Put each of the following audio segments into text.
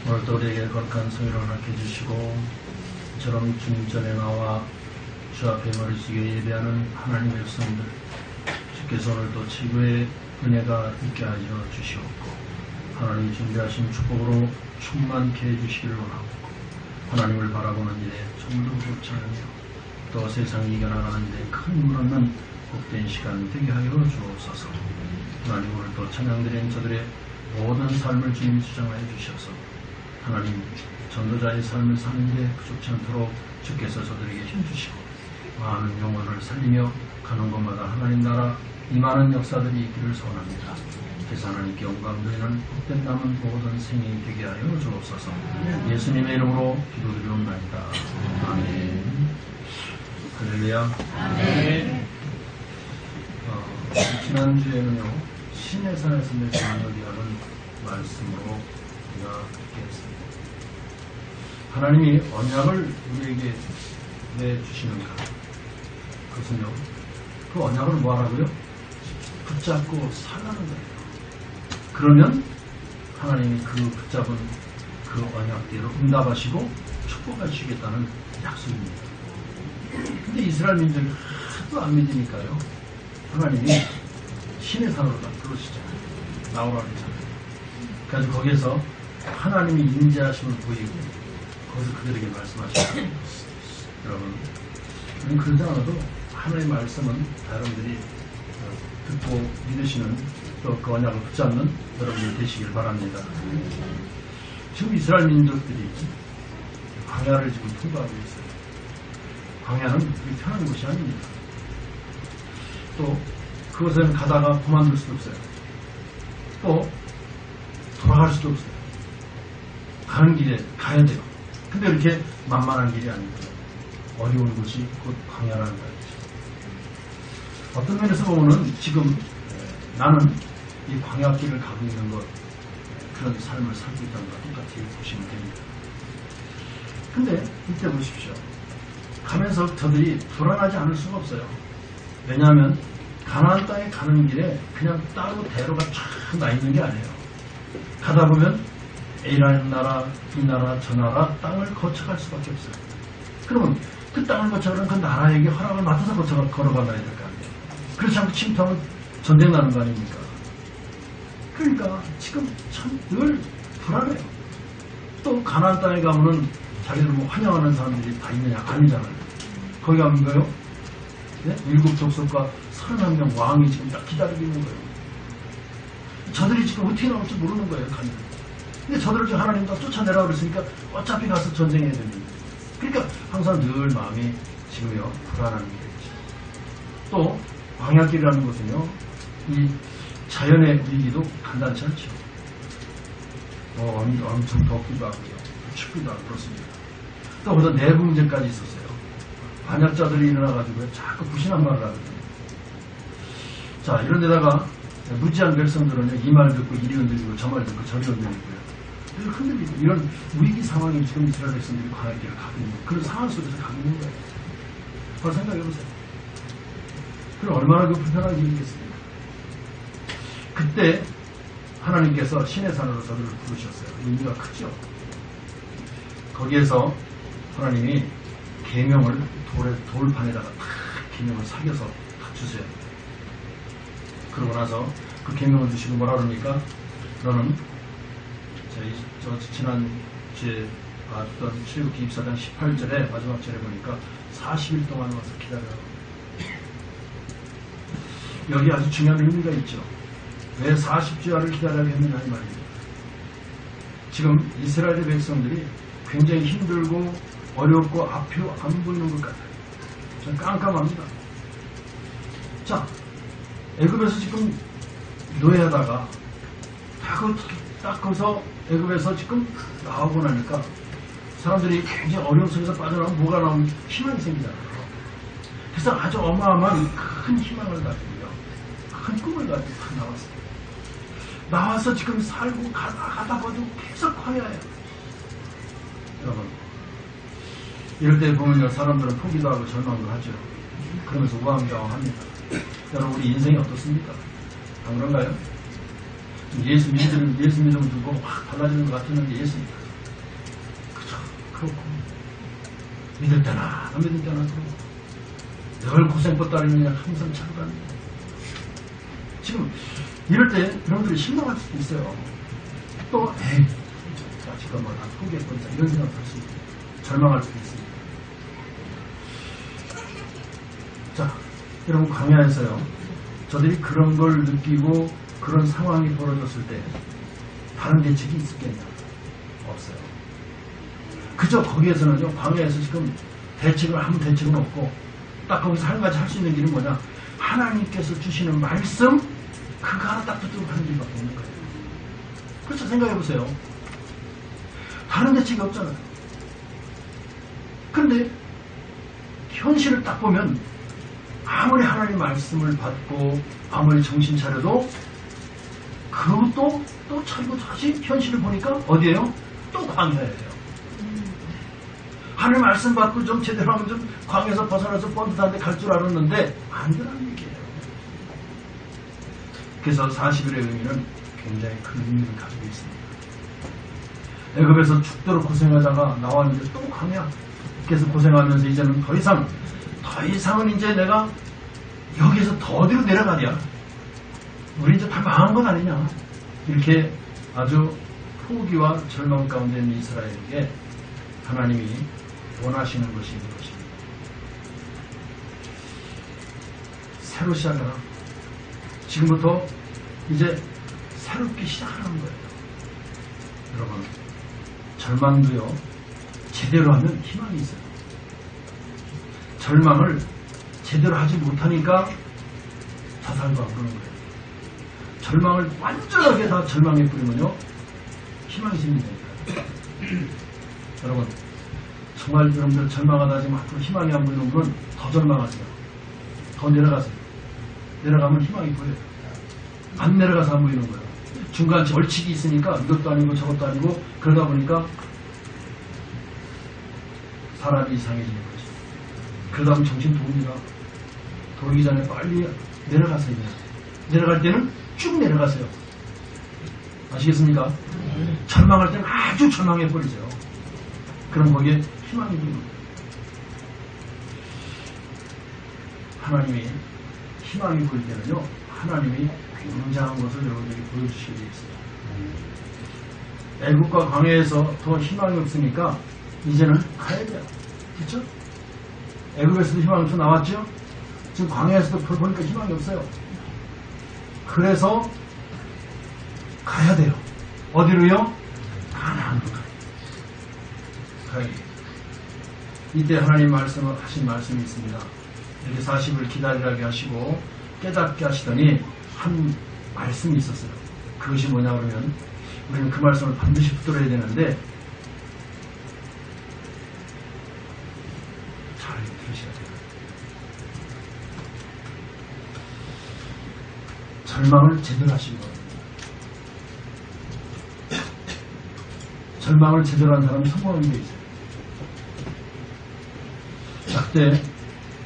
오늘도 우리에게 거룩한 성의를 허락해 주시고 저런 주님 전에 나와 주 앞에 머리 숙여 예배하는 하나님의 백성들, 주께서 오늘도 최고의 은혜가 있게 하여 주시옵고 하나님이 준비하신 축복으로 충만케 해주시기를 원하고 하나님을 바라보는 일에 좀더 격차하며 또 세상이 이겨나가는 데 큰 힘을 얻는 복된 시간 되게 하여 주옵소서. 하나님 오늘도 찬양드린 저들의 모든 삶을 주님 주장하여 주셔서 하나님 전도자의 삶을 사는데 부족치 않도록 주께서 저들에게 힘주시고 많은 영혼을 살리며 가는 곳마다 하나님 나라 임하는 역사들이 있기를 소원합니다. 그래서 하나님께 영광 드리는 복된 남은 모든 생이 되게 하여 주옵소서. 예수님의 이름으로 기도드리옵나이다. 아멘. 할렐루야. 아멘. 지난주에는요 신의 산에서 맺은 언약이라는 말씀으로 우리가 듣겠습니다. 하나님이 언약을 우리에게 내주시는가? 그것은요 그 언약을 뭐하라고요? 붙잡고 살라는 거예요. 그러면 하나님이 그 붙잡은 그 언약대로 응답하시고 축복해 주시겠다는 약속입니다. 근데 이스라엘 민족이 하도 안 믿으니까요 하나님이 신의 산으로 다 부르시잖아요. 나오라 그러잖아요. 그래서 거기에서 하나님이 인자하심을 보이고 거기서 그들에게 말씀하시죠. 여러분 그러지 않아도 하나님의 말씀은 여러분들이 듣고 믿으시는 또 그 언약을 붙잡는 여러분들 되시길 바랍니다. 지금 이스라엘 민족들이 광야를 지금 통과하고 있어요. 광야는 편한 곳이 아닙니다. 또 그것은 가다가 그만둘 수도 없어요. 또 돌아갈 수도 없어요. 가는 길에 가야 돼요. 근데 이렇게 만만한 길이 아니고요. 어려운 곳이 곧 광야라는 거예요. 어떤 면에서 보면은 지금 나는 이 광야길을 가고 있는 것, 그런 삶을 살고 있다는 것과 똑같이 보시면 됩니다. 근데 이때 보십시오. 가면서 저들이 불안하지 않을 수가 없어요. 왜냐하면 가나안 땅에 가는 길에 그냥 따로 대로가 쫙 나 있는 게 아니에요. 가다 보면 A라는 나라, 이 나라, 저 나라 땅을 거쳐갈 수밖에 없어요. 그러면 그 땅을 거쳐가는 그 나라에게 허락을 맡아서 걸어가야 될 거 아니에요. 그렇지 않고 침투하면 전쟁 나는 거 아닙니까? 그러니까 지금 참 늘 불안해요. 또 가나안 땅에 가면은 자기들 뭐 환영하는 사람들이 다 있느냐? 아니잖아요. 거기 가면 뭐예요? 네? 7 족속과 31명 왕이 지금 딱 기다리고 있는 거예요. 저들이 지금 어떻게 나올지 모르는 거예요. 가면. 근데 저들을 지금 하나님 다 쫓아내라고 그랬으니까 어차피 가서 전쟁해야 됩니다. 그러니까 항상 늘 마음이 지금요 불안한 게 있죠. 또 광야길이라는 것은요 이 자연의 위기도 간단치 않죠. 엄청 덥기도 하고요 춥기도 하고 그렇습니다. 또 거기서 내부 문제까지 있었어요. 반역자들이 일어나가지고 자꾸 부신한 말을 하거든요. 자 이런 데다가 무지한 백성들은 이 말 듣고 이리 흔들리고 저 말 듣고 저리 흔들리고요. 그래서 흔들리고 이런 위기 상황이 지금 이스라엘 백성들이 광야길을 가고 있는 그런 상황 속에서 가고 있는 거예요. 그걸 생각해보세요. 그럼 얼마나 그 불편한 일이겠습니까? 그때 하나님께서 신의 산으로 저들을 부르셨어요. 의미가 크죠. 거기에서 하나님이 계명을 돌판에다가 탁 계명을 사겨서 탁 주세요. 그러고 나서 그 계명을 주시고 뭐라 그럽니까? 너는 저 지난 주에 봤던 출애굽기 24장 18절에 마지막 절에 보니까 40일 동안 와서 기다려라. 여기 아주 중요한 의미가 있죠. 왜 40주야를 기다려야 했느냐 이 말입니다. 지금 이스라엘 백성들이 굉장히 힘들고 어렵고 앞이 안 보이는 것 같아요. 전 깜깜합니다. 자, 애굽에서 지금 노예하다가 딱 거기서 애굽에서 지금 나오고 나니까 사람들이 굉장히 어려운 속에서 빠져나오면 뭐가 나오면 희망이 생기잖아요. 그래서 아주 어마어마한 큰 희망을 가지고요. 큰 꿈을 가지고 다 나왔어요. 나와서 지금 살고 가다 봐도 계속 광야예요. 여러분 이럴 때 보면요 사람들은 포기도 하고 절망도 하죠. 그러면서 우왕좌왕합니다. 여러분 우리 인생이 어떻습니까? 안 그런가요? 예수 믿으면 두고 확 달라지는 것 같았는데 예수 그렇고 믿을 때나 안 믿을 때나 그렇고 늘 고생껏 따르느냐 항상 차고갑니다. 지금 이럴 때 여러분들이 실망할 수도 있어요. 또 지금 뭐 다 포기했건자 이런 생각을 할 수 있고 절망할 수도 있습니다. 자, 여러분 광야에서요 저들이 그런 걸 느끼고 그런 상황이 벌어졌을 때 다른 대책이 있었겠냐? 없어요. 그저 거기에서는요 광야에서 지금 아무 대책은 없고 딱 거기서 한 가지 할 수 있는 길은 뭐냐? 하나님께서 주시는 말씀 그거 하나 딱 붙들고 하는 길밖에 없는 거예요. 그렇죠? 생각해보세요. 다른 대책이 없잖아요. 그런데 현실을 딱 보면 아무리 하나님 말씀을 받고 아무리 정신 차려도 그것도 또 차리고 다시 현실을 보니까 어디예요? 또 광야예요. 하나님 말씀 받고 좀 제대로 하면 좀 광야에서 벗어나서 뻔듯한 데 갈 줄 알았는데 안 되라는 얘기예요. 그래서 40일의 의미는 굉장히 큰 의미를 가지고 있습니다. 애굽에서 죽도록 고생하다가 나왔는데 또 광야. 그래서 고생하면서 이제는 더 이상은 이제 내가 여기에서 더 어디로 내려가냐. 우리 이제 다 망한 건 아니냐. 이렇게 아주 포기와 절망 가운데 있는 이스라엘에게 하나님이 원하시는 것이 있는 것입니다. 새로 시작하라. 지금부터 이제 새롭게 시작하는 거예요. 여러분, 절망도요, 제대로 하면 희망이 있어요. 절망을 제대로 하지 못하니까 자살도 안 그러는 거예요. 절망을 완전하게 다 절망해 뿌리면요, 희망이 생긴다니까요. 여러분, 정말 여러분들 절망하다 지금 앞으로 희망이 안 보이는 분은 더 절망하세요. 더 내려가세요. 내려가면 희망이 보여요. 안 내려가서 안 보이는 거예요. 중간 절칙이 있으니까 이것도 아니고 저것도 아니고 그러다 보니까 사람이 이상해지는 거죠. 그러다 보면 정신 돕니다. 돌기 전에 빨리 내려가세요. 내려갈 때는 쭉 내려가세요. 아시겠습니까? 절망할 때는 아주 절망해버리세요. 그럼 거기에 희망이 보입니다. 하나님이 희망이 보일 때는요, 하나님이 굉장한 것을 여러분들이 보여주시게 되어 있어요. 애국과 광야에서 더 희망이 없으니까 이제는 가야 돼요. 그렇죠? 애국에서도 희망이 없어 나왔죠? 지금 광야에서도 보니까 희망이 없어요. 그래서 가야 돼요. 어디로요? 가나안으로 가야 돼요. 이때 하나님 하신 말씀이 있습니다. 이렇게 40을 기다리라게 하시고 깨닫게 하시더니 한 말씀이 있었어요. 그것이 뭐냐 그러면 우리는 그 말씀을 반드시 붙들어야 되는데 잘 들으셔야 돼요. 절망을 제대로 하시기 바랍니다. 절망을 제대로 한 사람이 성공하는 게 있어요.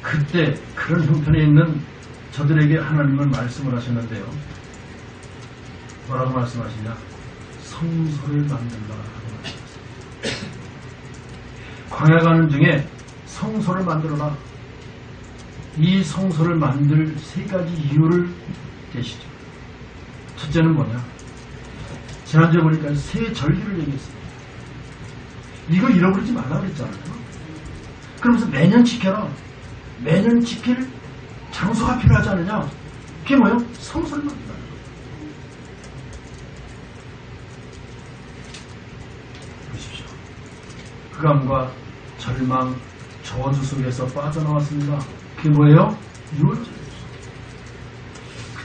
그때 그런 형편에 있는 저들에게 하나님은 말씀을 하셨는데요. 뭐라고 말씀하시냐? 성소를 만들라 하고 말씀하셨어요. 광야 가는 중에 성소를 만들어라. 이 성소를 만들 세 가지 이유를 계시죠. 첫째는 뭐냐? 지난주에 보니까 세 절기를 얘기했어요. 이거 잃어버리지 말라 그랬잖아요. 그러면서 매년 지켜라. 매년 지킬 장소가 필요하지 않느냐? 그게 뭐예요? 성소를 만든다. 보십시오. 흑암과 절망, 저주 속에서 빠져나왔습니다. 그게 뭐예요? 유월절.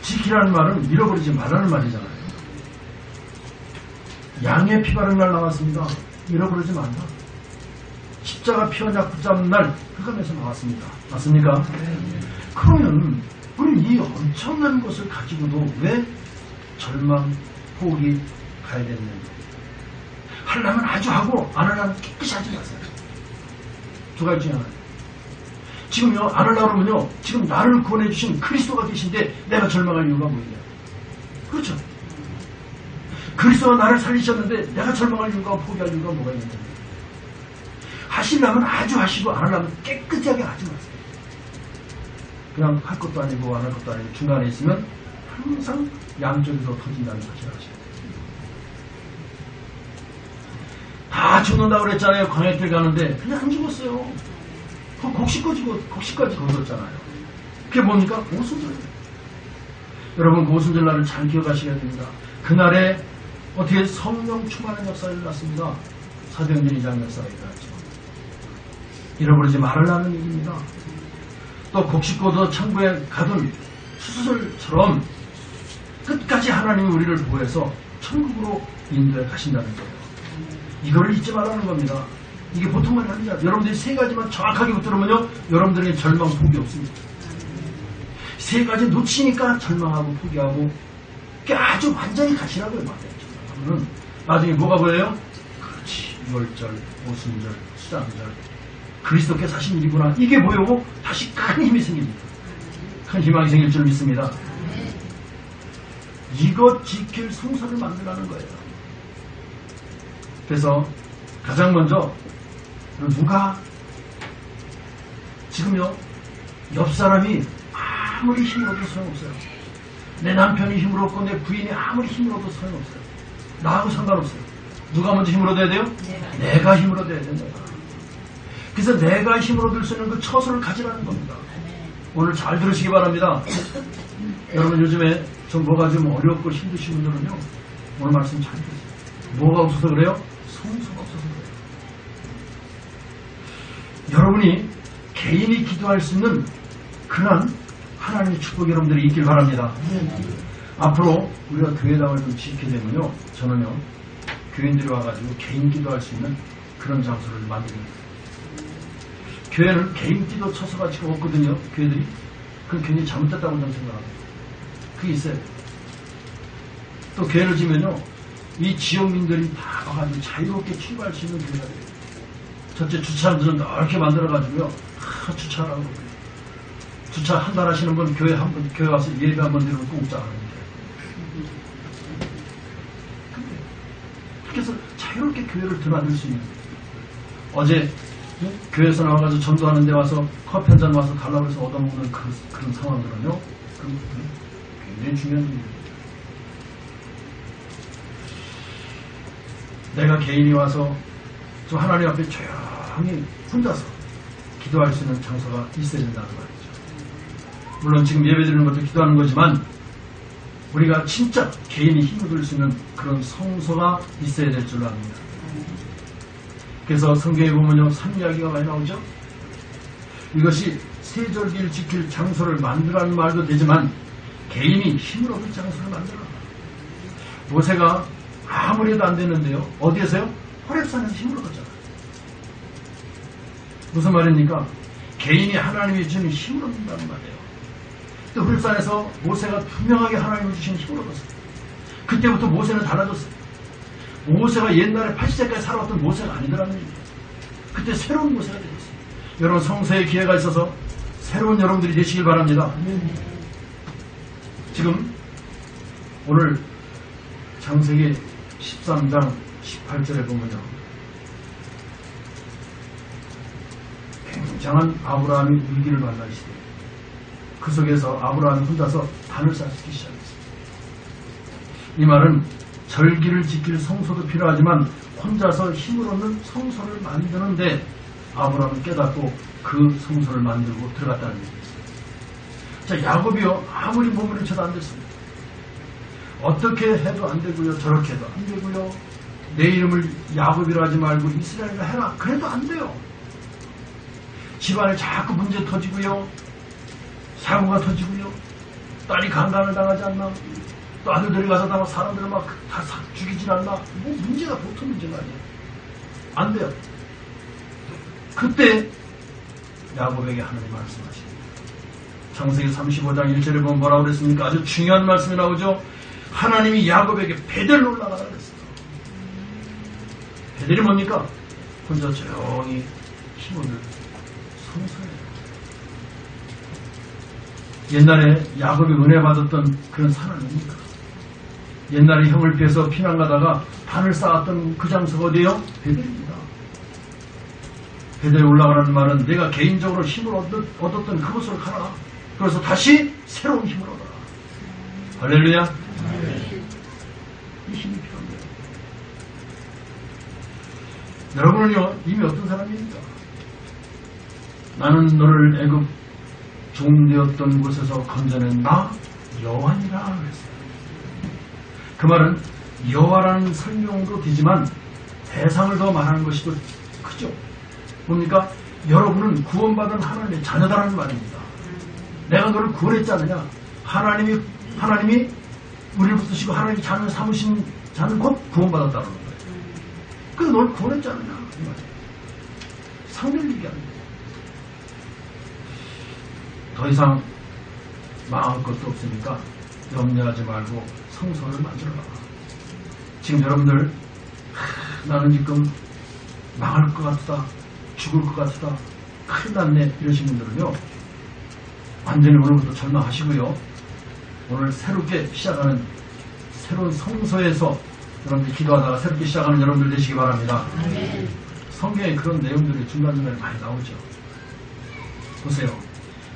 지키라는 말은 잃어버리지 말라는 말이잖아요. 양의 피 바른 날 나왔습니다. 잃어버리지 말라. 십자가 피언약 붙잡는 날 흑암에서 나왔습니다. 맞습니까? 그러면 우리는 이 엄청난 것을 가지고도 왜 절망, 포기 가야 되는지. 하려면 아주 하고 안 하려면 깨끗이 하지 마세요. 두 가지 중에 하나. 지금요 안 하려고 그러면요 지금 나를 구원해 주신 그리스도가 계신데 내가 절망할 이유가 뭐냐. 그렇죠. 그리스도가 나를 살리셨는데 내가 절망할 이유가 포기할 이유가 뭐가 있는데. 하시려면 아주 하시고 안 하려면 깨끗하게 하지 마세요. 그냥 할 것도 아니고 안 할 것도 아니고 중간에 있으면 항상 양쪽에서 터진다는 사실을 아셔야 돼요. 다 죽는다고 그랬잖아요. 광야길 가는데 그냥 안 죽었어요. 곡식까지 거뒀잖아요. 그게 뭡니까? 오순절이에요. 여러분, 그 오순절날을 잘 기억하셔야 됩니다. 그날에 어떻게 성령 충만한 역사가 일어났습니다. 사도행전 2장 역사가 일어났죠. 잃어버리지 말으라는 얘기입니다. 또 곡식고도 천국에 가둔 수술처럼 끝까지 하나님이 우리를 보호해서 천국으로 인도해 가신다는 거예요. 이거를 잊지 말라는 겁니다. 이게 보통 말이 아니죠. 여러분들이 세 가지만 정확하게 붙들으면요, 여러분들에게 절망, 포기 없습니다. 세 가지 놓치니까 절망하고 포기하고, 그게 아주 완전히 가시라고요, 말이에요. 그러면 나중에 뭐가 보여요? 그렇지, 유월절, 오순절, 수장절, 그리스도께 사신 일이구나. 이게 보이고 다시 큰 힘이 생깁니다. 큰 희망이 생길 줄 믿습니다. 이것 지킬 성서를 만들라는 거예요. 그래서 가장 먼저 누가 지금요, 옆 사람이 아무리 힘으로도 소용없어요. 내 남편이 힘으로없고 내 부인이 아무리 힘으로도 소용없어요. 나하고 상관없어요. 누가 먼저 힘으로 돼야 돼요? 내가 힘으로 돼야 돼요. 그래서 내가 힘으로 들 수 있는 그 처소를 가지라는 겁니다. 오늘 잘 들으시기 바랍니다. 여러분, 요즘에 좀 뭐가 좀 어렵고 힘드신 분들은요, 오늘 말씀 잘 들으세요. 뭐가 없어서 그래요? 성소가 없어서 그래요. 여러분이 개인이 기도할 수 있는 그런 하나님의 축복이 여러분들이 있길 바랍니다. 앞으로 우리가 교회당을 좀 지키게 되면요, 저는요, 교인들이 와가지고 개인 기도할 수 있는 그런 장소를 만듭니다. 교회는 개인 기도 처소가 지금 없거든요. 교회들이. 그건 굉장히 잘못됐다고 저는 생각합니다. 그게 있어요. 또 교회를 지면요, 이 지역민들이 다 와가지고 자유롭게 출발할 수 있는 교회가 돼요. 첫째, 주차장들은 넓게 만들어가지고요, 주차하라고 그래요. 주차 한 달 하시는 분 교회 와서 예배 한 번 드리면 공짜 하는데. 그래서 자유롭게 교회를 드나들 수 있는. 어제 교회에서 나와가지고 전도하는 데 와서 커피 한 잔 와서 달라고 해서 얻어먹는 그런 상황들은요, 굉장히 중요한 일입니다. 내가 개인이 와서 좀 하나님 앞에 조용히 혼자서 기도할 수 있는 장소가 있어야 된다는 말이죠. 물론 지금 예배드리는 것도 기도하는 거지만 우리가 진짜 개인이 힘을 들 수 있는 그런 성소가 있어야 될 줄로 압니다. 그래서 성경에 보면요, 산 이야기가 많이 나오죠. 이것이 세절기를 지킬 장소를 만들라는 말도 되지만 개인이 힘을 얻을 장소를 만들어. 모세가 아무리 해도 안 되는데요, 어디에서요? 호렙산에서 힘을 얻었잖아요. 무슨 말입니까? 개인이 하나님이 주는 힘을 얻는다는 말이에요. 또 호렙산에서 모세가 분명하게 하나님이 주신 힘을 얻었어요. 그때부터 모세는 달라졌어요. 모세가 옛날에 80세까지 살아왔던 모세가 아니더라는 얘기예요. 그때 새로운 모세가 되었어요. 여러분, 성서의 기회가 있어서 새로운 여러분들이 되시길 바랍니다. 지금 오늘 창세기 13장 18절에 보면요, 굉장한 아브라함이 위기를 만날 시대. 그 속에서 아브라함이 혼자서 단을 쌓기 시작했습니다. 이 말은 절기를 지킬 성소도 필요하지만 혼자서 힘을 얻는 성소를 만드는데 아브라함은 깨닫고 그 성소를 만들고 들어갔다는 얘기입니다. 자, 야곱이요, 아무리 몸을 쳐도 안 됐습니다. 어떻게 해도 안 되고요, 저렇게 해도 안 되고요, 내 이름을 야곱이라 하지 말고 이스라엘이라 해라, 그래도 안 돼요. 집안에 자꾸 문제 터지고요, 사고가 터지고요, 딸이 강간을 당하지 않나, 또 아들들이 가서 사람들을 막 다 죽이질 않나, 뭐 문제가 보통 문제가 아니에요. 안 돼요. 그때 야곱에게 하나님 말씀하십니다. 창세기 35장 1절에 보면 뭐라고 그랬습니까? 아주 중요한 말씀이 나오죠. 하나님이 야곱에게 베델로 올라가라 그랬어요. 베델이 뭡니까? 혼자 조용히 힘을 성소예요. 옛날에 야곱이 은혜 받았던 그런 산 아닙니까? 옛날에 형을 피해서 피난 가다가 단을 쌓았던 그 장소가 어디예요? 베델입니다. 베델에 올라가라는 말은 내가 개인적으로 힘을 얻었던 그곳으로 가라. 그래서 다시 새로운 힘을 얻어라. 할렐루야. 이 힘이 필요합니다. 여러분은요, 이미 어떤 사람입니까? 나는 너를 애굽 종되었던 곳에서 건져낸 나 여호와니라 그랬어요. 그 말은 여호와라는 설명도 되지만 대상을 더 말하는 것이 더 크죠. 뭡니까? 여러분은 구원받은 하나님의 자녀다라는 말입니다. 내가 너를 구원했지 않느냐? 하나님이 우리를 붙드시고 하나님이 자녀 삼으신 자는 곧 구원받았다는 거예요. 그래서 너를 구원했지 않느냐? 이 말이에요. 상대를 얘기합니다. 더 이상 망할 것도 없으니까 염려하지 말고 성소를 만들어라. 지금 여러분들 나는 지금 망할 것 같다, 죽을 것 같다, 큰일 났네 이러신 분들은요, 완전히 오늘부터 절망하시고요, 오늘 새롭게 시작하는 새로운 성소에서 여러분들 기도하다가 새롭게 시작하는 여러분들 되시기 바랍니다. 성경에 그런 내용들이 중간중간에 많이 나오죠. 보세요.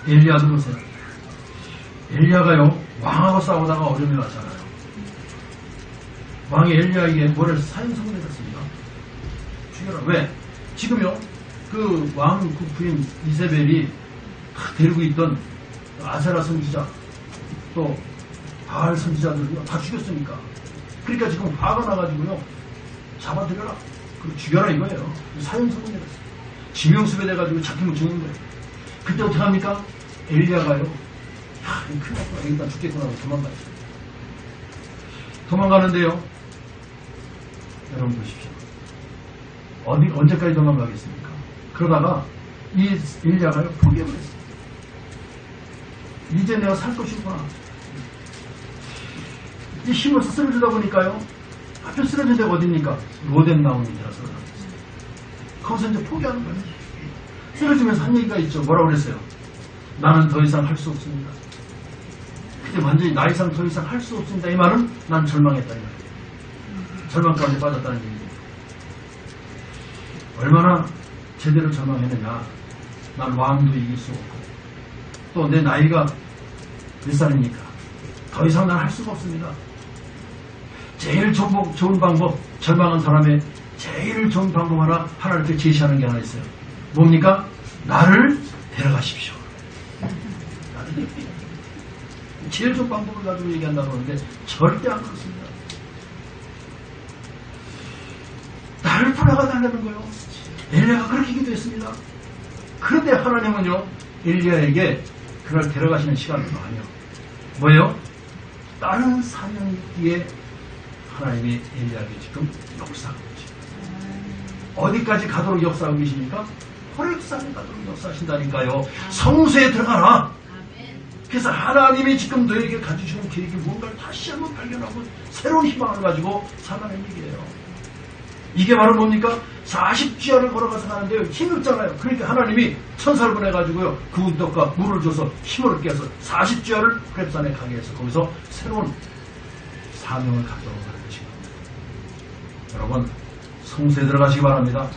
엘리야도 보세요. 엘리야가요, 왕하고 싸우다가 어려움이 왔잖아요. 왕이 엘리야에게 뭐를 사형 선고했습니다. 죽여라. 왜? 지금요, 그 왕 그 부인 이세벨이 데리고 있던 아세라 선지자, 또 바알 선지자들은요, 다 죽였으니까. 그러니까 지금 화가 나가지고요, 잡아들여라. 그리고 죽여라 이거예요. 사형 선고했어요. 지명수배 돼가지고 잡히면 죽는 거예요. 그때 어떻게 합니까? 엘리야가요, 야, 큰일 났구나. 일단 죽겠구나 하고 도망가요. 도망가는데요, 여러분 보십시오. 언제까지 도망가겠습니까? 그러다가 이 엘리야가요, 포기해버렸어요. 이제 내가 살 것이구나. 이 힘을 쓰러지다 보니까요, 앞에 쓰러진 데가 어딥니까? 로뎀 나무입니다. 거기서 이제 포기하는 거예요. 쓰러지면서 한 얘기가 있죠. 뭐라고 그랬어요? 나는 더 이상 할 수 없습니다. 근데 완전히 나 이상 더 이상 할 수 없습니다. 이 말은 난 절망했다. 이 말이에요. 절망 가운데 빠졌다는 얘기예요. 얼마나 제대로 절망했느냐. 난 왕도 이길 수 없고, 또 내 나이가 몇 살입니까? 더 이상 난 할 수가 없습니다. 제일 좋은 방법, 절망한 사람의 제일 좋은 방법 하나님께 제시하는 게 하나 있어요. 뭡니까? 나를 데려가십시오. 제일 좋은 방법을 가지고 얘기한다고 하는데 절대 안 그렇습니다. 나를 돌아가달라는 거예요. 엘리야가 그렇게 기도했습니다. 그런데 하나님은요, 엘리야에게 그날 데려가시는 시간을 많이요. 뭐예요? 다른 사명 뒤에 하나님이 엘리야에게 지금 역사하고 계십니다. 어디까지 가도록 역사하고 계십니까? 호렙산에 가도록 역사하신다니까요. 성소에 들어가라. 그래서 하나님이 지금 너에게 가지시는 계획이 뭔가를 다시 한번 발견하고 새로운 희망을 가지고 살아가는 얘기예요. 이게 바로 뭡니까? 40주야를 걸어가서 가는데요, 힘이 없잖아요. 그러니까 하나님이 천사를 보내가지고요, 구운 떡과 물을 줘서 힘을 얻게 해서 40주야를 호렙산에 가게 해서 거기서 새로운 사명을 가져오고 가는 것입니다. 여러분, 성소에 들어가시기 바랍니다.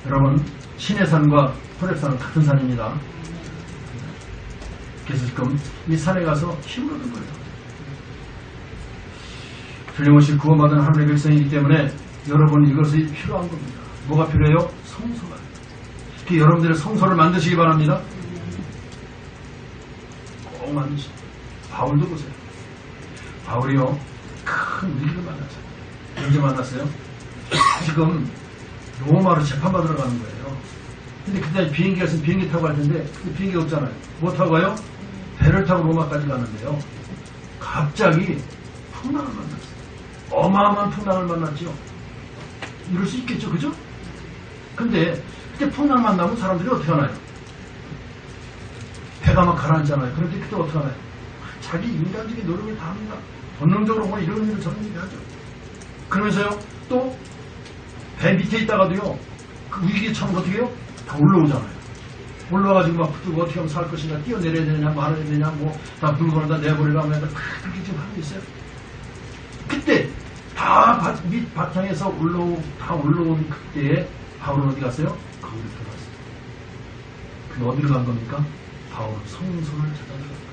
여러분, 시내산과 호렙산은 같은 산입니다. 그래서 지금 이 산에 가서 힘을 얻는 거예요. 틀림없이 구원받은 하나님의 백성이기 때문에 여러분 이것이 필요한 겁니다. 뭐가 필요해요? 성소가. 그 여러분들의 성소를 만드시기 바랍니다. 꼭 만드시고. 바울도 보세요. 바울이요, 큰 위기를 만났어요. 언제 만났어요? 지금 로마로 재판받으러 가는 거예요. 근데 그때 비행기가 있으면 비행기 타고 갈 텐데 그 비행기가 없잖아요. 뭐 타고 가요? 배를 타고 로마까지 가는데요, 갑자기 풍랑을 만났어요. 어마어마한 풍랑을 만났죠. 이럴 수 있겠죠, 그죠? 근데 그때 풍랑 만나면 사람들이 어떻게 하나요? 배가 막 가라앉잖아요. 그런데 그때 어떻게 하나요? 자기 인간적인 노력을 다 합니다. 본능적으로 뭐 이런 일을 저런 일을 하죠. 그러면서요, 또 배 밑에 있다가도요, 그 위기에 처음 어떻게 해요? 다 올라오잖아요. 올라와가지고 막 붙들고 어떻게 하면 살 것인가, 뛰어내려야 되냐, 말아야 되냐, 뭐 다 물건을 다 내버리라 하면 그렇게 지금 하고 있어요. 그때 다 밑 바탕에서 다 올라온 그때에 바울은 어디 갔어요? 그 거기로 들어갔습니다. 그 어디로 간 겁니까? 바울은 성소를 찾아들어갔다.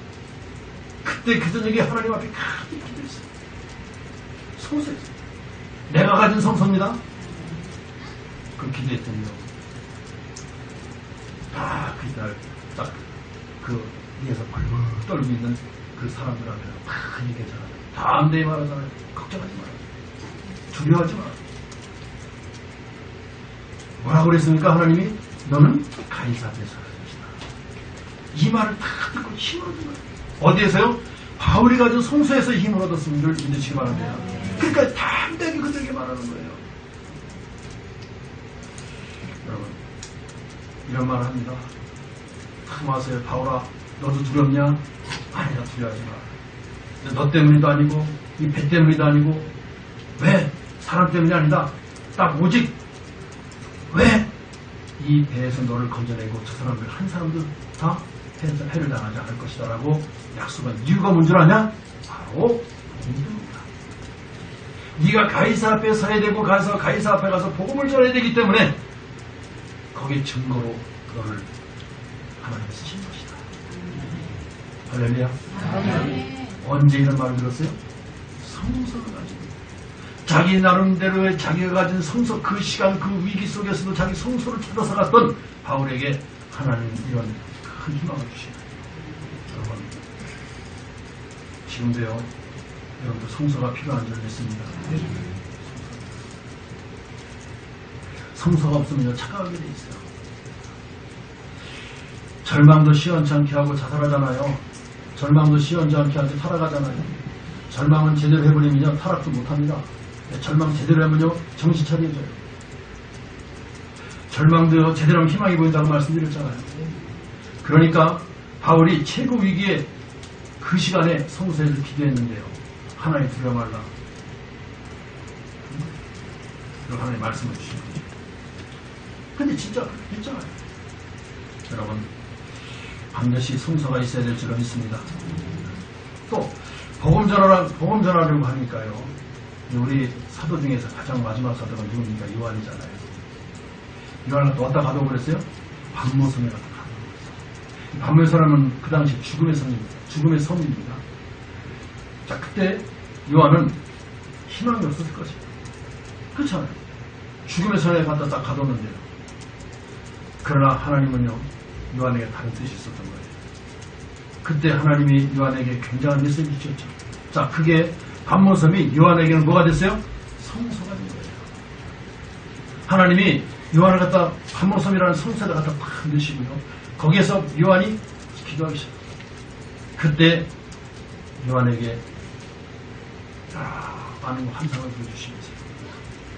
그때 그 저녁에 하나님 앞에 가득 기도했어요. 성소에서 내가 가진 성소입니다. 그 기도했더니요, 그날 딱 그 위에서 벌벌 떨고 있는 그 사람들 앞에 다 얘기하잖아요. 담대히 말하잖아요. 걱정하지 마라. 두려워하지 마라. 뭐라고 그랬습니까? 하나님이 너는 가이사 앞에 서야 것이다. 이 말을 다 듣고 힘을 얻은 거예요. 어디에서요? 바울이 가진 성소에서 힘을 얻었음을 믿으시기 바랍니다. 그러니까 담대하게 그들에게 말하는 거예요. 여러분, 이런 말 합니다. 마세요. 바울아, 너도 두렵냐? 아니야, 두려워하지 마. 너 때문이도 아니고 이 배 때문이도 아니고, 왜? 사람 때문이 아니다. 딱 오직 왜? 이 배에서 너를 건져내고 저 사람들 한 사람도 다 해를 당하지 않을 것이다 라고 약속한 이유가 뭔 줄 아냐? 바로 복음입니다. 네가 가이사 앞에 서야 되고 가서 가이사 앞에 가서 복음을 전해야 되기 때문에 거기에 증거로 그거를 하나님 쓰신 것이다. 할렐루야. 언제 이런 말을 들었어요? 성소를 가지고 자기 나름대로의 자기가 가진 성소, 그 시간 그 위기 속에서도 자기 성소를 찾아서 갔던 바울에게 하나님 이런 큰 희망을 주십니다. 여러분, 지금도요, 여러분들 성소가 필요한 줄 믿습니다. 성소가 없으면 착각하게 돼 있어요. 절망도 시원치 않게 하고 자살하잖아요. 절망도 시원치 않게 하고 타락하잖아요. 절망은 제대로 해버리면요, 타락도 못합니다. 절망 제대로 하면요, 정신 차려져요. 절망도 제대로 하면 희망이 보인다고 말씀드렸잖아요. 그러니까 바울이 최고 위기에 그 시간에 성소에서 기도했는데요. 하나님 두려워 말라. 그리고 하나님 말씀을 주신 거죠. 근데 진짜 그렇게 했잖아요. 여러분, 반드시 성소가 있어야 될 줄은 믿습니다. 또 복음 전하려고 하니까요, 우리 사도 중에서 가장 마지막 사도가 누굽니까? 요한이잖아요. 요한은 또 왔다 가도 그랬어요? 반모섬에 갔다 가도 그랬어요. 반모섬은 그 당시 죽음의 섬입니다. 죽음의 섬입니다. 자, 그때 요한은 희망이 없었을 것입니다. 그렇잖아요. 죽음의 섬에 갔다 딱 가뒀는데요. 그러나 하나님은요, 요한에게 다른 뜻이 있었던 거예요. 그때 하나님이 요한에게 굉장한 메시지를 주셨죠. 자, 그게 반모섬이 요한에게는 뭐가 됐어요? 성소가 된 거예요. 하나님이 요한을 갖다 반모섬이라는 성소에다 갖다 팍 넣으시고요. 거기에서 요한이 기도하기 시작합니다. 그때 요한에게 많은 환상을 보여주시면서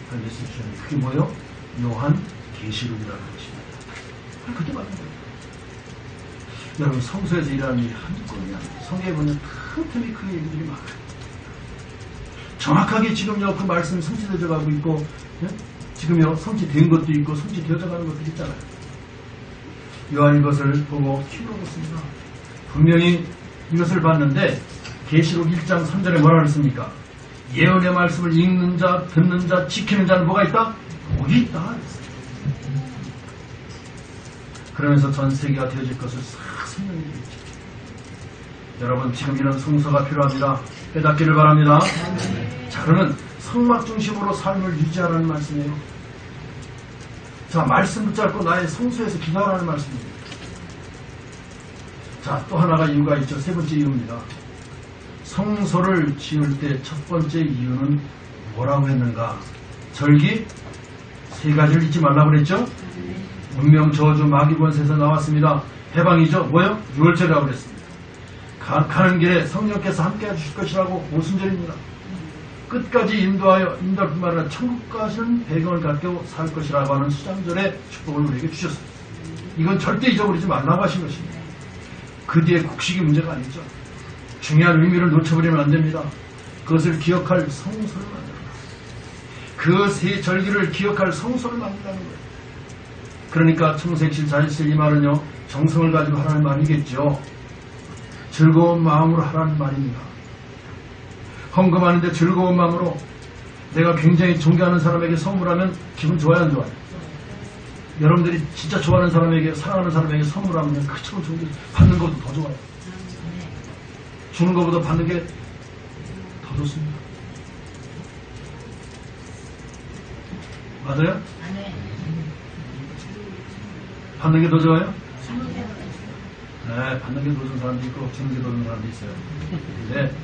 그런 메시지 주셨는데, 그게 뭐예요? 요한 계시록이라는 것입니다. 그때 받는 거예요. 여러분, 성소에서 일하는 일이 한두 건이 아니에요. 성경에 보면 틈틈이 그 얘기들이 많아요. 정확하게 지금요, 그 말씀이 성취되어 가고 있고, 예? 지금요, 성취된 것도 있고, 성취되어져 가는 것도 있잖아요. 요한이 이것을 보고 힘들었습니다. 분명히 이것을 봤는데, 계시록 1장 3절에 뭐라 그랬습니까? 예언의 말씀을 읽는 자, 듣는 자, 지키는 자는 뭐가 있다? 복이 있다. 그러면서 전 세계가 되어질 것을 싹 설명해 주겠죠. 여러분, 지금 이런 성소가 필요합니다. 깨닫기를 바랍니다. 자, 그러면 성막 중심으로 삶을 유지하라는 말씀이에요. 자, 말씀 붙잡고 나의 성소에서 기도하라는 말씀입니다. 자, 또 하나가 이유가 있죠. 세 번째 이유입니다. 성소를 지을 때 첫 번째 이유는 뭐라고 했는가? 절기 세 가지를 잊지 말라고 그랬죠? 운명, 저주, 마귀, 권세에서 나왔습니다. 해방이죠. 뭐요? 유월절이라고 그랬습니다. 가는 길에 성령께서 함께 해주실 것이라고 오순절입니다. 끝까지 인도할 뿐만 아니라 천국까지는 배경을 갖고 살 것이라고 하는 수장절의 축복을 우리에게 주셨습니다. 이건 절대 잊어버리지 말라고 하신 것입니다. 그 뒤에 곡식이 문제가 아니죠. 중요한 의미를 놓쳐버리면 안 됩니다. 그것을 기억할 성소를 만들어라. 그 세 절기를 기억할 성소를 만든다는 거예요. 그러니까 청생실, 자일실 이 말은요, 정성을 가지고 하라는 말이겠죠. 즐거운 마음으로 하라는 말입니다. 헌금하는데 즐거운 마음으로, 내가 굉장히 존경하는 사람에게 선물하면 기분 좋아요, 안 좋아요? 여러분들이 진짜 좋아하는 사람에게, 사랑하는 사람에게 선물하면 그처럼 좋은 게 받는 것도 더 좋아요. 주는 것보다 받는 게 더 좋습니다. 맞아요? 받는 게 더 좋아요? 네, 받는 게 더 좋은 사람도 있고 주는 게 더 좋은 사람도 있어요. 근데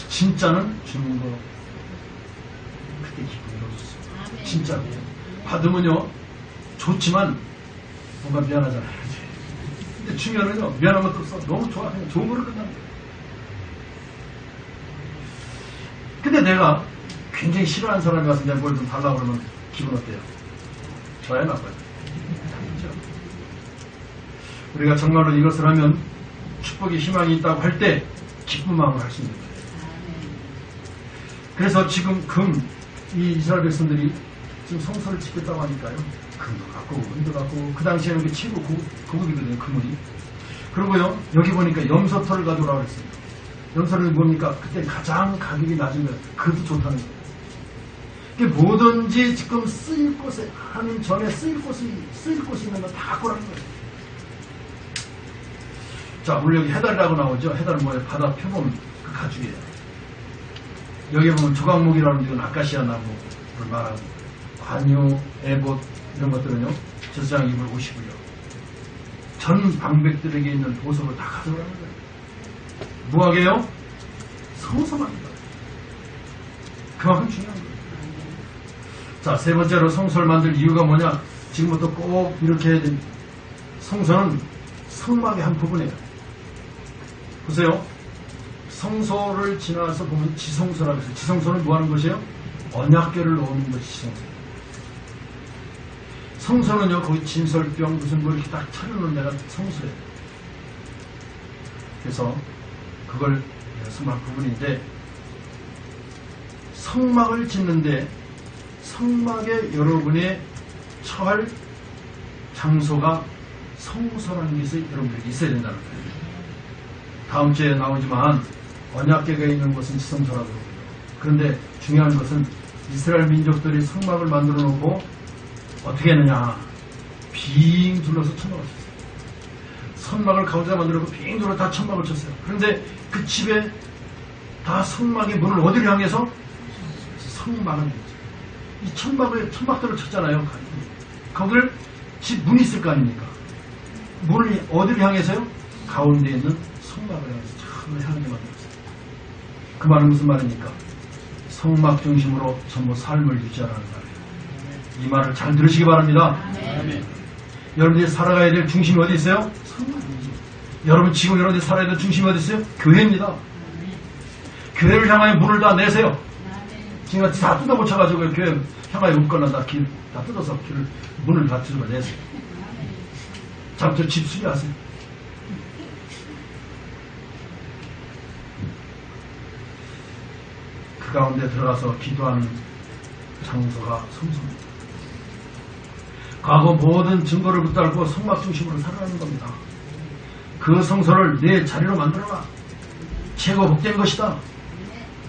진짜는 주는 거 그때 기쁨이 더 좋습니다. 진짜로. 받으면요 좋지만 뭔가 미안하잖아요. 근데 중요한은요 미안한 것도 없어. 너무 좋아. 그냥 좋은 거로 끝나는 거예요. 근데 내가 굉장히 싫어하는 사람이 와서 내가 뭘 좀 달라고 그러면 기분 어때요? 좋아요, 나빠요? 그렇죠? 우리가 정말로 이것을 하면 축복이 희망이 있다고 할 때 기쁜 마음을 할 수 있는 거예요. 그래서 지금 이 이스라엘 백성들이 지금 성소를 짓겠다고 하니까요. 금도 갖고 은도 갖고 그 당시에는 그 최고 고급이거든요. 금이. 그리고요 여기 보니까 염소털을 가져오라고 그랬어요. 염소를 뭡니까? 그때 가장 가격이 낮은 거예요. 그것도 좋다는 거예요. 이게 뭐든지 지금 쓰일 곳에 하는 전에 쓰일 곳이 있는 건 다 갖고 오라는 거예요. 자, 우리 여기 해달이라고 나오죠. 해달은 뭐예요? 바다 표범 그 가죽이에요. 여기 보면 조각목이라는 건 아카시아 나무를 말하고 관유, 에봇 이런 것들은요. 저수장 입을 옷이고요. 전 방백들에게 있는 보석을 다 가져오라는 거예요. 뭐하게요? 성소만입니다. 그만큼 중요한 거예요. 자, 세 번째로 성소를 만들 이유가 뭐냐? 지금부터 꼭 이렇게 해야 됩니다. 성소는 성막의 한 부분이에요. 보세요. 성소를 지나서 보면 지성소라고 해서 지성소는 뭐 하는 것이에요? 언약궤를 놓는 것이 지성소예요. 성소는요, 거기 진설병 무슨 뭐 이렇게 딱 차려놓은 데가 성소예요. 그래서 그걸 성막 부분인데 성막을 짓는데 성막에 여러분의 처할 장소가 성소라는 것이 여러분들에게 있어야 된다는 거예요. 다음 주에 나오지만 언약궤가 있는 곳은 지성소라고 그러고요. 그런데 중요한 것은 이스라엘 민족들이 성막을 만들어 놓고 어떻게 했느냐. 빙 둘러서 천막을 쳤어요. 성막을 가운데 만들고 빙 둘러 다 천막을 쳤어요. 그런데 그 집에 다 성막의 문을 어디를 향해서? 성막을 향해서. 이 천막들을 쳤잖아요. 거기를 집 문이 있을 거 아닙니까? 문을 어디를 향해서요? 가운데 있는 성막을 향해서 참 향하게 만들었어요. 그 말은 무슨 말입니까? 성막 중심으로 전부 삶을 유지하라는 말이에요. 이 말을 잘 들으시기 바랍니다. 아멘. 여러분들이 살아가야 될 중심이 어디 있어요? 성막입니다. 여러분 지금 여러분들이 살아야 될 중심이 어디 있어요? 교회입니다. 아멘. 교회를 향하여 문을 다 내세요. 아멘. 지금 다 뜯어 고쳐가지고 교회 향하여 웃거나 다 뜯어서 문을 다 뜯어 내세요. 잠시 집 수리하세요. 그 가운데 들어가서 기도하는 장소가 성소입니다. 과거 모든 증거를 붙들고 성막 중심으로 살아가는 겁니다. 그 성소를 내 자리로 만들어라. 최고 복된 것이다.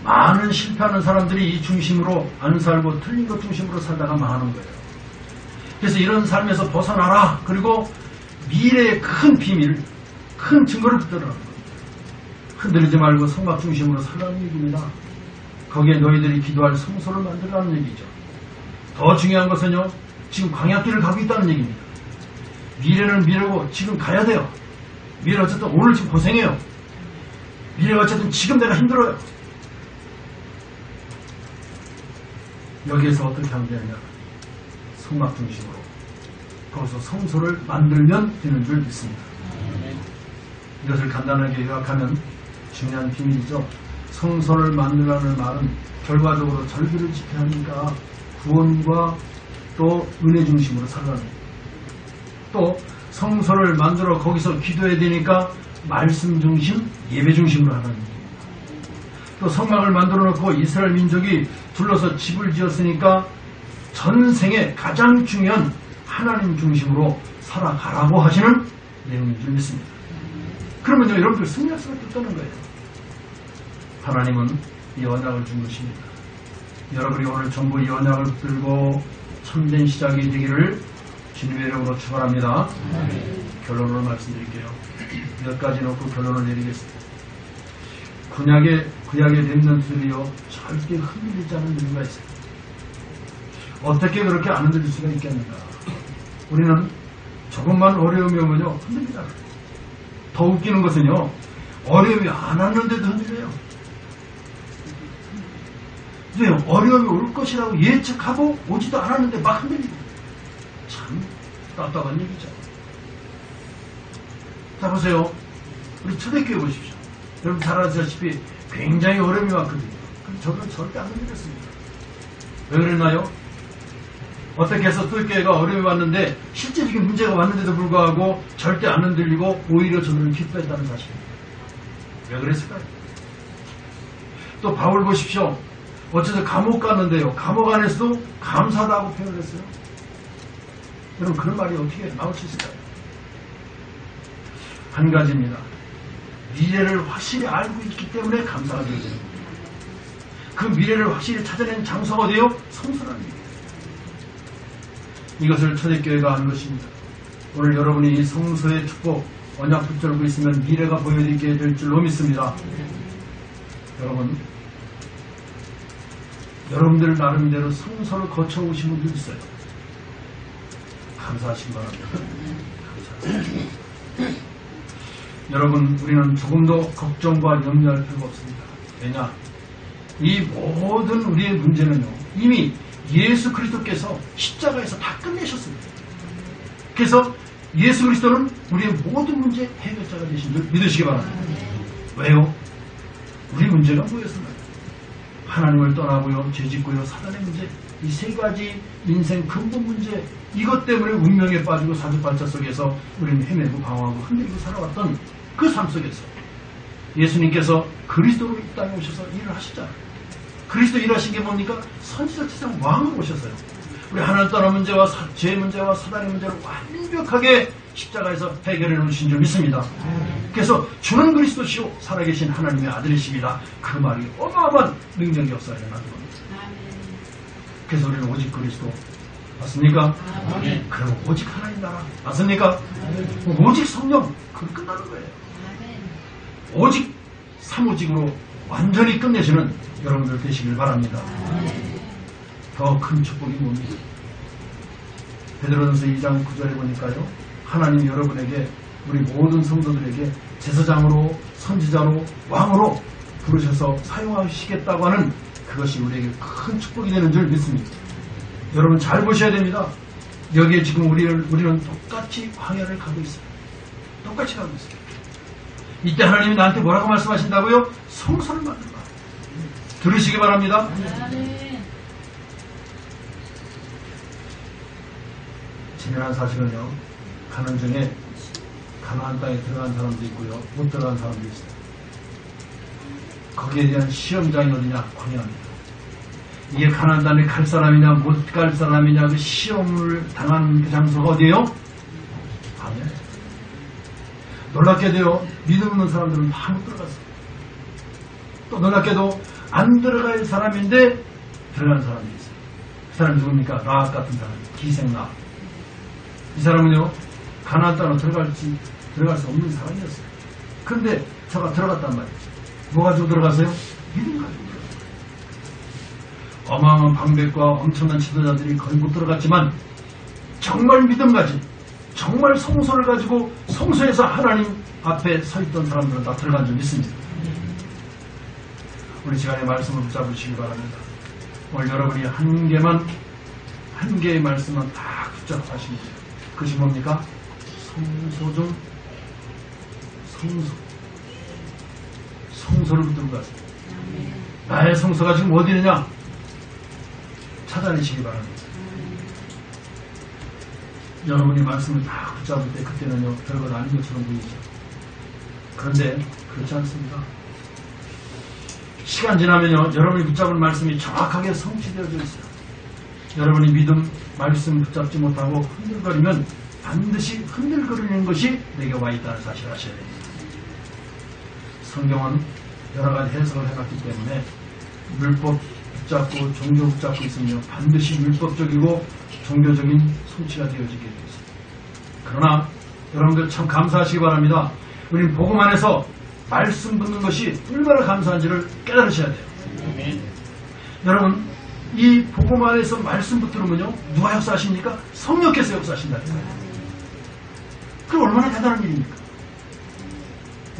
많은 실패하는 사람들이 이 중심으로 안 살고 틀린 것 중심으로 살다가 망하는 거예요. 그래서 이런 삶에서 벗어나라. 그리고 미래의 큰 비밀, 큰 증거를 붙들어라. 흔들리지 말고 성막 중심으로 살라는 얘기입니다. 거기에 너희들이 기도할 성소를 만들라는 얘기죠. 더 중요한 것은요, 지금 광야길을 가고 있다는 얘기입니다. 미래는 미래고 지금 가야 돼요. 미래는 어쨌든 오늘 지금 고생해요. 미래가 어쨌든 지금 내가 힘들어요. 여기에서 어떻게 하면 되느냐. 성막 중심으로 거기서 성소를 만들면 되는 줄 믿습니다. 이것을 간단하게 요약하면 중요한 비밀이죠. 성소를 만들라는 말은 결과적으로 절기를 지켜야 하니까 구원과 또 은혜 중심으로 살라는, 또 성소를 만들어 거기서 기도해야 되니까 말씀 중심, 예배 중심으로 하라는 얘기입니다. 또 성막을 만들어 놓고 이스라엘 민족이 둘러서 집을 지었으니까 전생에 가장 중요한 하나님 중심으로 살아가라고 하시는 내용인 줄 믿습니다. 그러면요, 여러분들 승리할 수밖에 없다는 거예요. 하나님은 이 언약을 준 것입니다. 여러분이 오늘 전부 이 언약을 붙들고 참된 시작이 되기를 주님의 이름으로 축원합니다. 결론으로 말씀드릴게요. 몇 가지 놓고 결론을 내리겠습니다. 구약의 렘넌트들이요 절대 흔들리지 않는 이유가 있어요. 어떻게 그렇게 안 흔들릴 수가 있겠는가? 우리는 조금만 어려움이 오면요 흔들리잖아요. 더 웃기는 것은요 어려움이 안 왔는데도 흔들려요. 왜요? 어려움이 올 것이라고 예측하고 오지도 않았는데 막 흔들리고. 참 답답한 얘기죠. 자 보세요. 우리 초대교회 보십시오. 여러분 잘 아시다시피 굉장히 어려움이 왔거든요. 근데 저는 절대 안 흔들렸습니다. 왜 그랬나요? 어떻게 해서 초대교회가 어려움이 왔는데 실제적인 문제가 왔는데도 불구하고 절대 안 흔들리고 오히려 저는 기뻐했다는 사실입니다. 왜 그랬을까요? 또 바울 보십시오. 어째서 감옥 갔는데요. 감옥 안에서도 감사하다고 표현을 했어요. 여러분 그런 말이 어떻게 나올 수 있을까요? 한 가지입니다. 미래를 확실히 알고 있기 때문에 감사가 되어야 됩니다. 그 미래를 확실히 찾아낸 장소가 어디요? 성소라는 얘기예요. 이것을 초대교회가 하는 것입니다. 오늘 여러분이 이 성소의 축복, 언약 붙들고 있으면 미래가 보여지게 될 줄로 믿습니다. 여러분들 나름대로 성소를 거쳐오신 분들 있어요. 감사하시기 바랍니다. 감사합니다. 여러분 우리는 조금도 걱정과 염려할 필요가 없습니다. 왜냐? 이 모든 우리의 문제는요 이미 예수 그리스도께서 십자가에서 다 끝내셨습니다. 그래서 예수 그리스도는 우리의 모든 문제 해결자가 되신 줄 믿으시기 바랍니다. 왜요? 우리 문제가 뭐였습니까? 하나님을 떠나고요, 죄짓고요, 사단의 문제, 이 세 가지 인생 근본 문제, 이것 때문에 운명에 빠지고 사주팔자 속에서 우리는 헤매고 방황하고 흔들리고 살아왔던 그 삶 속에서 예수님께서 그리스도로 이 땅에 오셔서 일을 하시잖아요. 그리스도 일하신 게 뭡니까? 선지자 세상 왕으로 오셨어요. 우리 하나님 떠난 문제와 죄의 문제와 사단의 문제를 완벽하게 십자가에서 해결해 놓으신 줄 믿습니다. 그래서 주는 그리스도시요 살아계신 하나님의 아들이십니다. 그 말이 어마어마한 능력이 역사에 나는 겁니다. 그래서 우리는 오직 그리스도 맞습니까? 그럼 오직 하나님 나라 맞습니까? 오직 성령 그럼 끝나는 거예요. 오직 사무직으로 완전히 끝내시는 여러분들 되시길 바랍니다. 더 큰 축복이 뭡니까? 베드로전서 2장 9절에 보니까요. 하나님 여러분에게 우리 모든 성도들에게 제사장으로 선지자로 왕으로 부르셔서 사용하시겠다고 하는 그것이 우리에게 큰 축복이 되는 줄 믿습니다. 여러분 잘 보셔야 됩니다. 여기에 지금 우리는 똑같이 광야를 가고 있어요. 똑같이 가고 있어요. 이때 하나님이 나한테 뭐라고 말씀하신다고요? 성소를 만든다. 들으시기 바랍니다. 재미난 사실은요. 가는 중에 가나안 땅에 들어간 사람도 있고요. 못 들어간 사람도 있어요. 거기에 대한 시험장이 어디냐? 광야입니다. 이게 가나안 땅에 갈 사람이냐 못 갈 사람이냐 그 시험을 당한 그 장소가 어디예요? 아멘. 놀랍게도요. 믿음 없는 사람들은 다 못 들어갔어요. 또 놀랍게도 안 들어갈 사람인데 들어간 사람이 있어요. 그 사람이 누굽니까? 라합 같은 사람. 기생 라합. 이 사람은요. 가나안 땅으로 들어갈 수 없는 사람이었어요. 그런데 저가 들어갔단 말이죠. 뭐 가지고 들어가세요? 믿음 가지고 들어갔어요. 어마어마한 방백과 엄청난 지도자들이 거의 못 들어갔지만 정말 믿음 가진 정말 성소를 가지고 성소에서 하나님 앞에 서 있던 사람들은 다 들어간 줄 믿습니다. 우리 시간에 말씀을 붙잡으시기 바랍니다. 오늘 여러분이 한 개의 말씀만 다 붙잡으시면 돼요. 그것이 뭡니까? 성소 중 성소를 붙들고 가세요. 나의 성소가 지금 어디 있느냐? 찾아내시기 바랍니다. 여러분이 말씀을 다 붙잡을 때 그때는요 별것 아닌 것처럼 보이죠. 그런데 그렇지 않습니다. 시간 지나면요 여러분이 붙잡을 말씀이 정확하게 성취되어져 있어요. 여러분이 믿음 말씀 붙잡지 못하고 흔들거리면 반드시 흔들거리는 것이 내게 와 있다는 사실을 아셔야 됩니다. 성경은 여러 가지 해석을 해봤기 때문에 율법 붙잡고 종교 붙잡고 있으며 반드시 율법적이고 종교적인 성취가 되어지게 되었습니다. 그러나 여러분들 참 감사하시기 바랍니다. 우리는 복음 안에서 말씀 듣는 것이 얼마나 감사한지를 깨달으셔야 돼요. 여러분, 이 복음 안에서 말씀 붙들으면요, 누가 역사하십니까? 성령께서 역사하신다니까요. 그럼 얼마나 대단한 일입니까?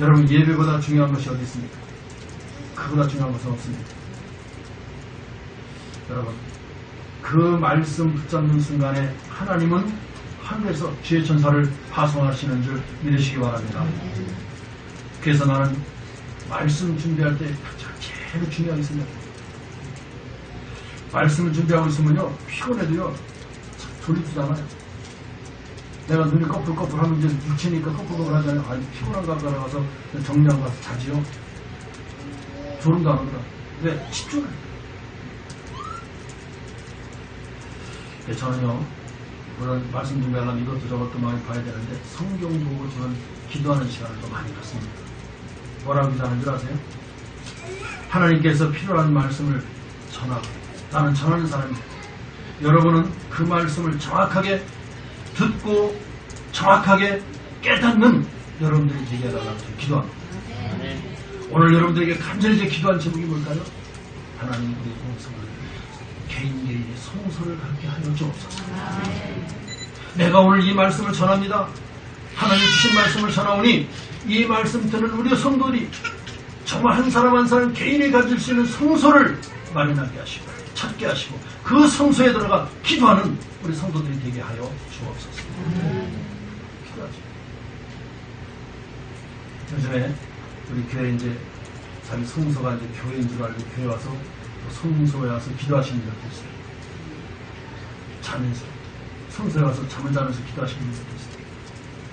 여러분, 예배보다 중요한 것이 어디 있습니까? 그보다 중요한 것은 없습니다. 여러분, 그 말씀 붙잡는 순간에 하나님은 하늘에서 주의 천사를 파송하시는 줄 믿으시기 바랍니다. 그래서 나는 말씀 준비할 때 가장 제일 중요하게 생각해요. 말씀을 준비하고 있으면요, 피곤해도요, 졸리지도 않아요. 내가 눈이 꺼풀꺼풀 하면 이제 육체니까 꺼풀꺼풀 하잖아요. 아니, 피곤한가 보다 가서 정리하고 가서 자지요. 졸음도 안 오더라. 왜? 집중을. 네, 저는요, 물론 말씀 준비하려면 이것도 저것도 많이 봐야 되는데, 성경 보고 저는 기도하는 시간을 더 많이 갖습니다. 뭐라고 기도하는 줄 아세요? 하나님께서 필요한 말씀을 전하고, 나는 전하는 사람입니다. 여러분은 그 말씀을 정확하게 듣고 정확하게 깨닫는 여러분들이 되게 해달라고 기도합니다. 오늘 여러분들에게 간절히 기도한 제목이 뭘까요? 하나님 우리 공성을 개인이 성소를 갖게 하여 주옵소서. 내가 오늘 이 말씀을 전합니다. 하나님 주신 말씀을 전하오니 이 말씀 듣는 우리 성도들이 정말 한 사람 한 사람 개인이 가질 수 있는 성소를 마련하게 하시고 찾게 하시고 그 성소에 들어가 기도하는 우리 성도들이 되게 하여 주옵소서. 기도하죠. 요즘에 우리 교회 이제 자기 성소가 이제 교회인 줄 알고 교회 와서 성소에 와서 기도하시는 분들도 있어요. 자면서 성소에 와서 잠을 자면서 기도하시는 분들도 있어요.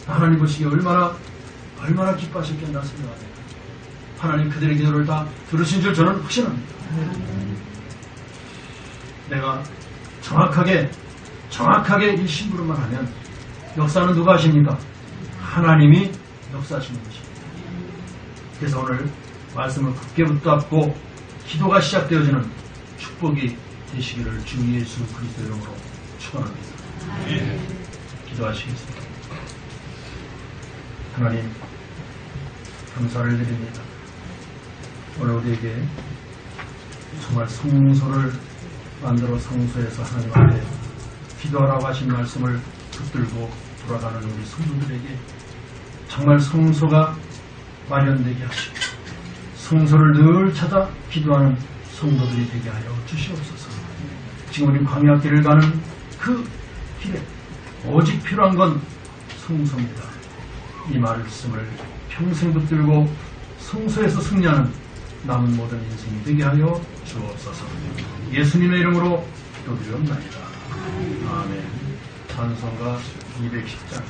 하나님 보시기에 얼마나 기뻐하셨겠나 생각합니다. 하나님 그들의 기도를 다 들으신 줄 저는 확신합니다. 내가 정확하게 이 심부름만 하면 역사는 누가 하십니까? 하나님이 역사하시는 것입니다. 그래서 오늘 말씀을 굳게 붙잡고 기도가 시작되어지는 축복이 되시기를 주 예수 그리스도 이름으로 축원합니다. 기도하시겠습니다. 하나님 감사를 드립니다. 오늘 우리에게 정말 성소를 만들어 성소에서 하나님 앞에 기도하라고 하신 말씀을 붙들고 돌아가는 우리 성도들에게 정말 성소가 마련되게 하시고 성소를 늘 찾아 기도하는 성도들이 되게 하여 주시옵소서. 지금 우리 광야길을 가는 그 길에 오직 필요한 건 성소입니다. 이 말씀을 평생 붙들고 성소에서 승리하는 남은 모든 인생이 되게 하여 주옵소서. 예수님의 이름으로 기도드리옵나이다. 아멘. 찬송가 210장